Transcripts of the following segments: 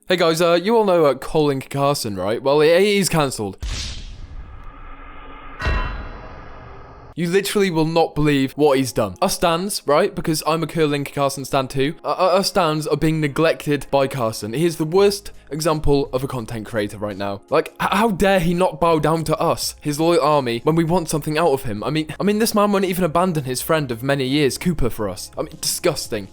Hey guys, you all know Carson, right? Well, he's cancelled. You literally will not believe what he's done. Us stans, right? Because I'm a Callmecarson stan too. Us stans are being neglected by Carson. He is the worst example of a content creator right now. Like, how dare he not bow down to us, his loyal army, when we want something out of him? I mean, this man won't even abandon his friend of many years, Cooper, for us. I mean, disgusting.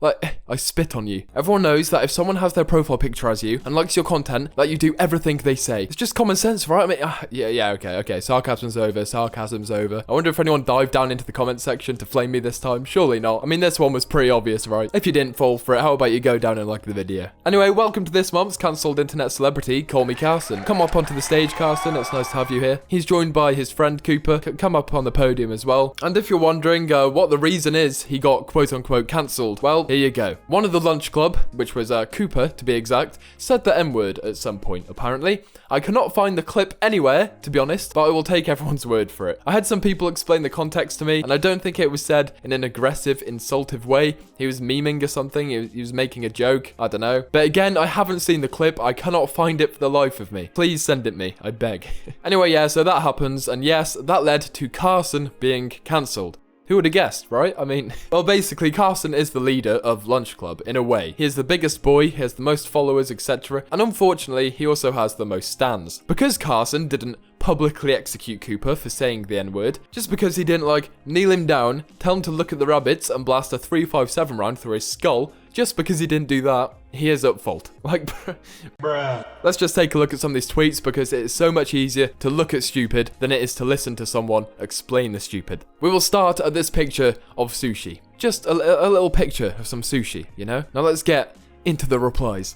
Like, I spit on you. Everyone knows that if someone has their profile picture as you and likes your content, that you do everything they say. It's just common sense, right? I mean, okay. Sarcasm's over. I wonder if anyone dived down into the comment section to flame me this time. Surely not. I mean, this one was pretty obvious, right? If you didn't fall for it, how about you go down and like the video? Anyway, welcome to this month's cancelled internet celebrity, Callmecarson. Come up onto the stage, Carson. It's nice to have you here. He's joined by his friend Cooper. Come up on the podium as well. And if you're wondering what the reason is he got quote-unquote cancelled, well, here you go. One of the lunch club, which was Cooper to be exact, said the N-word at some point, apparently. I cannot find the clip anywhere, to be honest, but I will take everyone's word for it. I had some people explain the context to me, and I don't think it was said in an aggressive, insultive way. He was memeing or something, he was making a joke, I don't know. But again, I haven't seen the clip, I cannot find it for the life of me. Please send it me, I beg. Anyway, yeah, so that happens, and yes, that led to Carson being cancelled. Who would have guessed, right? I mean, well, basically, Carson is the leader of Lunch Club, in a way. He is the biggest boy, he has the most followers, etc. And unfortunately, he also has the most stans. Because Carson didn't publicly execute Cooper for saying the N-word, just because he didn't, like, kneel him down, tell him to look at the rabbits, and blast a 357 round through his skull, just because he didn't do that, he is at fault. Like, bruh. Let's just take a look at some of these tweets because it is so much easier to look at stupid than it is to listen to someone explain the stupid. We will start at this picture of sushi. Just a little picture of some sushi, you know? Now let's get into the replies.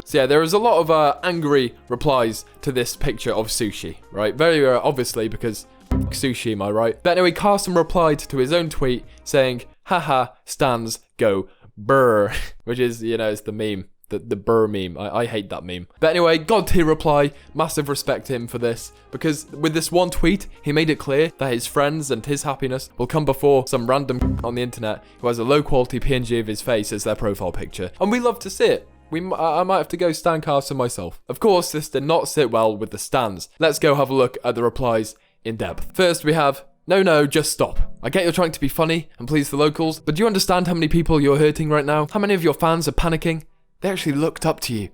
So yeah, there is a lot of angry replies to this picture of sushi, right? Very obviously because sushi, am I right? But anyway, Carson replied to his own tweet saying, haha, stans go brr, which is, you know, it's the meme. The burr meme. I hate that meme. But anyway, God tier reply. Massive respect to him for this. Because with this one tweet, he made it clear that his friends and his happiness will come before some random on the internet who has a low quality PNG of his face as their profile picture. And we love to see it. I might have to go stan Carson myself. Of course, this did not sit well with the stans. Let's go have a look at the replies in depth. First, we have, no, just stop. I get you're trying to be funny and please the locals, but do you understand how many people you're hurting right now? How many of your fans are panicking? They actually looked up to you.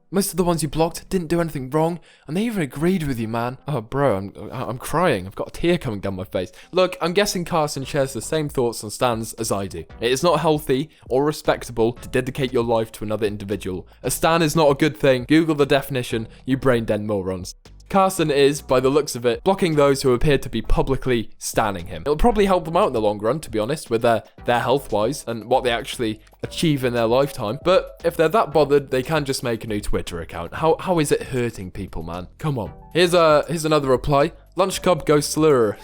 Most of the ones you blocked didn't do anything wrong, and they even agreed with you, man. Oh, bro, I'm crying. I've got a tear coming down my face. Look, I'm guessing Carson shares the same thoughts on stans as I do. It is not healthy or respectable to dedicate your life to another individual. A stan is not a good thing. Google the definition, you brain-dead morons. Carson is, by the looks of it, blocking those who appear to be publicly stanning him. It'll probably help them out in the long run, to be honest, with their health-wise and what they actually achieve in their lifetime. But if they're that bothered, they can just make a new Twitter account. How is it hurting people, man? Come on. Here's another reply. Lunch Club goes slur.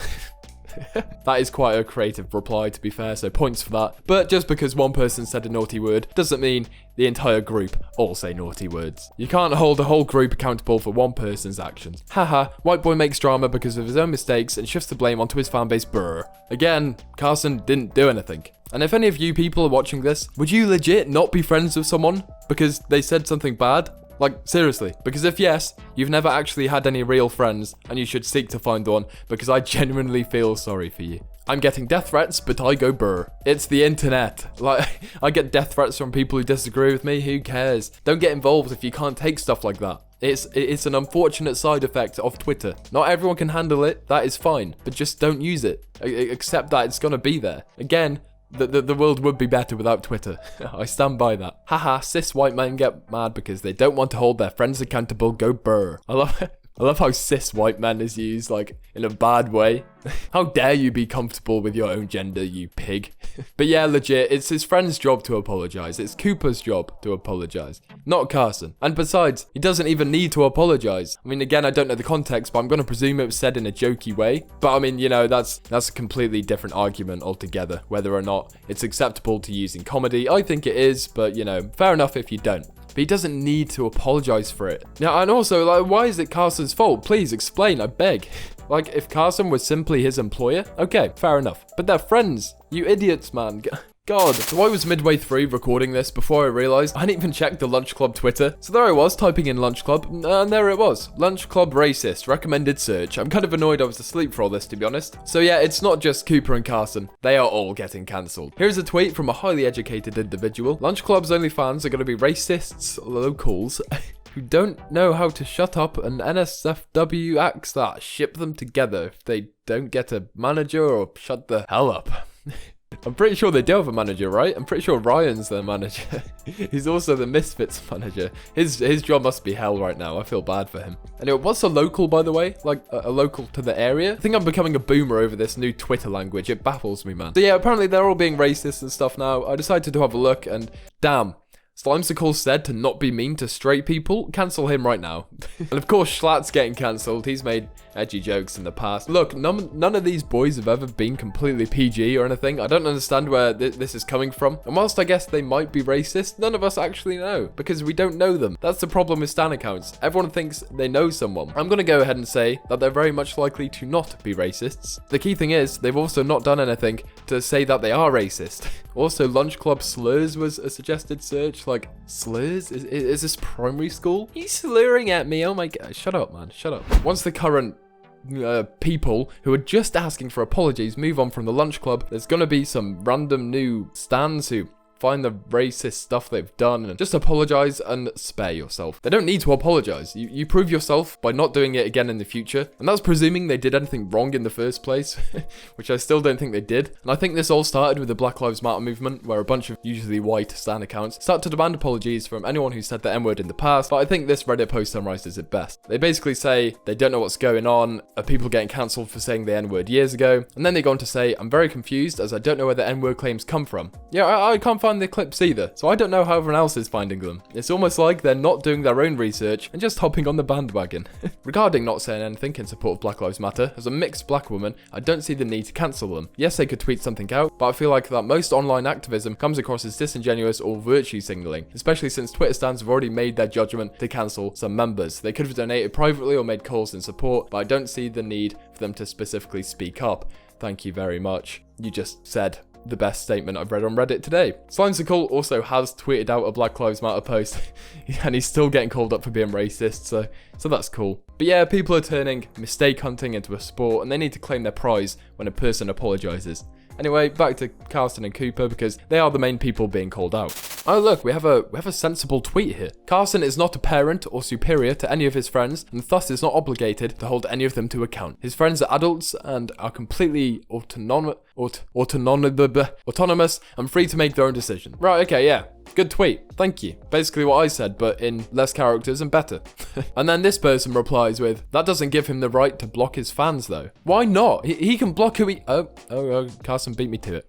That is quite a creative reply, to be fair, so points for that. But just because one person said a naughty word doesn't mean the entire group all say naughty words. You can't hold a whole group accountable for one person's actions. Haha, white boy makes drama because of his own mistakes and shifts the blame onto his fanbase. Brr. Again, Carson didn't do anything. And if any of you people are watching this, would you legit not be friends with someone because they said something bad? Like, seriously. Because if yes, you've never actually had any real friends, and you should seek to find one, because I genuinely feel sorry for you. I'm getting death threats, but I go brr. It's the internet. Like, I get death threats from people who disagree with me, who cares? Don't get involved if you can't take stuff like that. It's an unfortunate side effect of Twitter. Not everyone can handle it, that is fine, but just don't use it. Accept that it's gonna be there. Again, the world would be better without Twitter. I stand by that. Haha, cis white men get mad because they don't want to hold their friends accountable. Go brr. I love how cis white man is used, like, in a bad way. How dare you be comfortable with your own gender, you pig. But yeah, legit, it's his friend's job to apologize. It's Cooper's job to apologize, not Carson. And besides, he doesn't even need to apologize. I mean, again, I don't know the context, but I'm going to presume it was said in a jokey way. But I mean, you know, that's a completely different argument altogether, whether or not it's acceptable to use in comedy. I think it is, but, you know, fair enough if you don't. But he doesn't need to apologize for it. Now, and also, like, why is it Carson's fault? Please explain, I beg. Like, if Carson was simply his employer, okay, fair enough. But they're friends. You idiots, man. God. So I was midway through recording this before I realized I hadn't even checked the Lunch Club Twitter. So there I was typing in Lunch Club, and there it was. Lunch Club racist, recommended search. I'm kind of annoyed I was asleep for all this, to be honest. So yeah, it's not just Cooper and Carson. They are all getting cancelled. Here's a tweet from a highly educated individual. Lunch Club's only fans are going to be racists, locals, who don't know how to shut up, and NSFW acts that ship them together if they don't get a manager or shut the hell up. I'm pretty sure they do have a manager, right? I'm pretty sure Ryan's their manager. He's also the Misfits manager. His job must be hell right now. I feel bad for him. Anyway, what's a local, by the way? Like, a local to the area? I think I'm becoming a boomer over this new Twitter language. It baffles me, man. So yeah, apparently they're all being racist and stuff now. I decided to have a look, and damn. Slimesicle said to not be mean to straight people. Cancel him right now. And of course, Schlatt's getting cancelled. He's made edgy jokes in the past. Look, none of these boys have ever been completely PG or anything. I don't understand where this is coming from. And whilst I guess they might be racist, none of us actually know because we don't know them. That's the problem with Stan accounts. Everyone thinks they know someone. I'm going to go ahead and say that they're very much likely to not be racists. The key thing is, they've also not done anything to say that they are racist. Also, Lunch Club slurs was a suggested search. Like, slurs? Is this primary school? He's slurring at me. Oh my god. Shut up, man. Shut up. Once the current people who are just asking for apologies move on from the Lunch Club, there's gonna be some random new stans who find the racist stuff they've done and just apologize and spare yourself. They don't need to apologize. You prove yourself by not doing it again in the future. And that's presuming they did anything wrong in the first place, which I still don't think they did. And I think this all started with the Black Lives Matter movement, where a bunch of usually white stan accounts start to demand apologies from anyone who said the N-word in the past. But I think this Reddit post summarizes it best. They basically say they don't know what's going on, are people getting cancelled for saying the N-word years ago? And then they go on to say, I'm very confused as I don't know where the N-word claims come from. Yeah, I can't find the clips either, so I don't know how everyone else is finding them. It's almost like they're not doing their own research and just hopping on the bandwagon. Regarding not saying anything in support of Black Lives Matter, as a mixed black woman, I don't see the need to cancel them. Yes, they could tweet something out, but I feel like that most online activism comes across as disingenuous or virtue signaling, especially since Twitter stans have already made their judgment to cancel some members. They could have donated privately or made calls in support, but I don't see the need for them to specifically speak up. Thank you very much. You just said the best statement I've read on Reddit today. Slimesicle also has tweeted out a Black Lives Matter post, and he's still getting called up for being racist, so that's cool. But yeah, people are turning mistake hunting into a sport, and they need to claim their prize when a person apologizes. Anyway, back to Carson and Cooper, because they are the main people being called out. Oh look, we have a sensible tweet here. Carson is not a parent or superior to any of his friends, and thus is not obligated to hold any of them to account. His friends are adults and are completely autonomous and free to make their own decision. Right, okay, yeah. Good tweet. Thank you. Basically what I said, but in less characters and better. And then this person replies with, that doesn't give him the right to block his fans though. Why not? He can block who he... Oh, Carson beat me to it.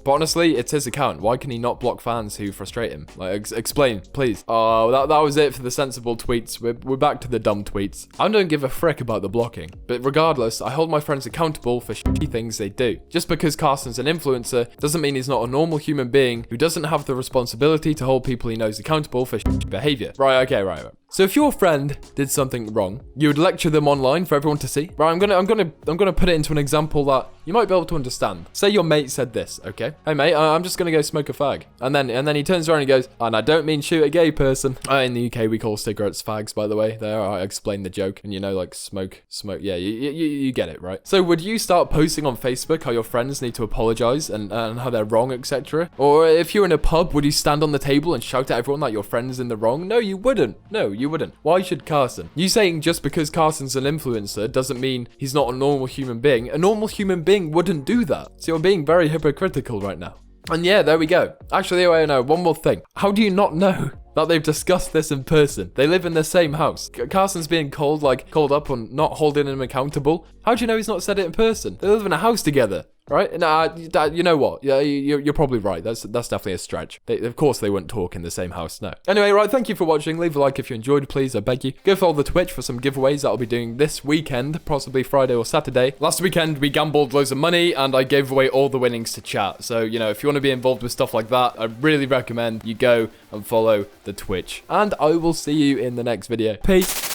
But honestly, it's his account. Why can he not block fans who frustrate him? Like, explain, please. Oh, that was it for the sensible tweets. We're back to the dumb tweets. I don't give a frick about the blocking. But regardless, I hold my friends accountable for shitty things they do. Just because Carson's an influencer doesn't mean he's not a normal human being who doesn't have the responsibility to hold people he knows accountable for shitty behavior. Right, okay, right. So if your friend did something wrong, you would lecture them online for everyone to see. Right, I'm gonna put it into an example that you might be able to understand. Say your mate said this, okay? Hey mate, I'm just gonna go smoke a fag. And then he turns around and goes, and I don't mean shoot a gay person. In the UK we call cigarettes fags, by the way. There, I explained the joke. And you know, like smoke. Yeah, you get it, right? So would you start posting on Facebook how your friends need to apologize and how they're wrong, etc.? Or if you're in a pub, would you stand on the table and shout at everyone that your friend's in the wrong? No, you wouldn't. No, you wouldn't. Why should Carson? You saying just because Carson's an influencer doesn't mean he's not a normal human being. A normal human being wouldn't do that. So you're being very hypocritical right now. And yeah, there we go. Actually, I know one more thing. How do you not know that they've discussed this in person? They live in the same house. Carson's being called up on not holding him accountable. How do you know he's not said it in person? They live in a house together. Right? Nah, you know what? Yeah, you're probably right. That's definitely a stretch. Of course they wouldn't talk in the same house, no. Anyway, right, thank you for watching. Leave a like if you enjoyed, please, I beg you. Go follow the Twitch for some giveaways that I'll be doing this weekend, possibly Friday or Saturday. Last weekend, we gambled loads of money, and I gave away all the winnings to chat. So, you know, if you want to be involved with stuff like that, I really recommend you go and follow the Twitch. And I will see you in the next video. Peace.